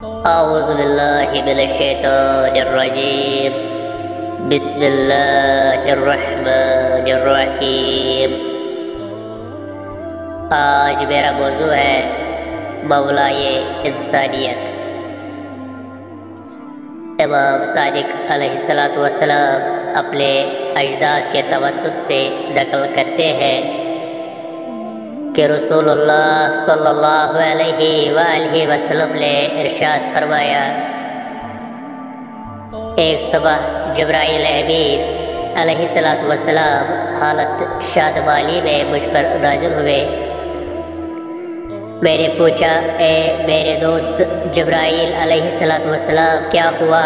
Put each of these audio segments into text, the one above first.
اعوذ باللہ من الشیطان الرجیم بسم اللہ الرحمن الرحیم۔ آج میرا موضوع ہے مولائے انسانیت۔ امام صادق علیہ السلام اپنے اجداد کے توسط سے نقل کرتے ہیں کہ رسول اللہ صلی اللہ علیہ وآلہ وسلم نے ارشاد فرمایا، ایک صبح جبرائیل امین علیہ السلام حالت شادمالی میں مجھ پر نازل ہوئے۔ میں نے پوچھا، اے میرے دوست جبرائیل علیہ السلام، کیا ہوا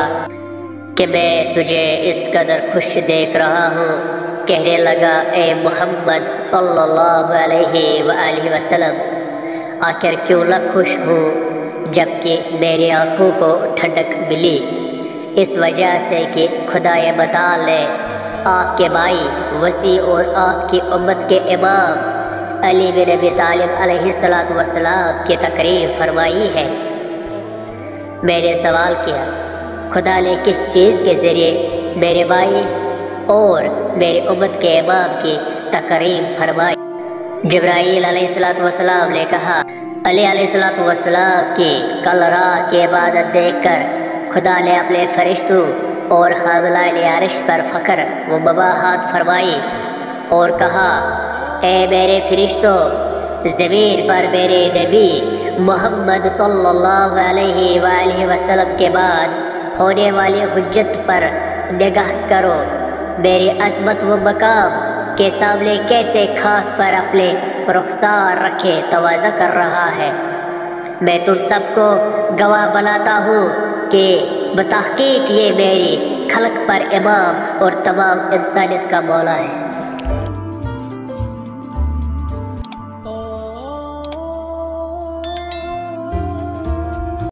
کہ میں تجھے اس قدر خوش دیکھ رہا ہوں؟ کہنے لگا، اے محمد صلی اللہ علیہ وآلہ وسلم، آخر کیوں نہ خوش ہوں جبکہ میری آنکھوں کو ٹھنڈک ملی؟ اس وجہ سے کہ خدائے متعال نے آپ کے بھائی وسیع اور آپ کی امت کے امام علی بن ابی طالب علیہ السلام کی تقریب فرمائی ہے۔ میں نے سوال کیا، خدا نے کس چیز کے ذریعے میرے بھائی اور میری امت کے امام کی تقریب فرمائی؟ جبرائیل علیہ السلام نے کہا، علی علیہ السلام کی کل رات کی عبادت دیکھ کر خدا نے اپنے فرشتوں اور حاملہ عرش پر فخر و مباحات فرمائی اور کہا، اے میرے فرشتوں، زمین پر میرے نبی محمد صلی اللہ علیہ وآلہ وسلم کے بعد ہونے والی حجت پر نگاہ کرو، میری عظمت و مقام کے سامنے کیسے خاک پر اپنے رخسار رکھے تواضع کر رہا ہے۔ میں تم سب کو گواہ بناتا ہوں کہ بتحقیق یہ میری خلق پر امام اور تمام انسانیت کا مولا ہے۔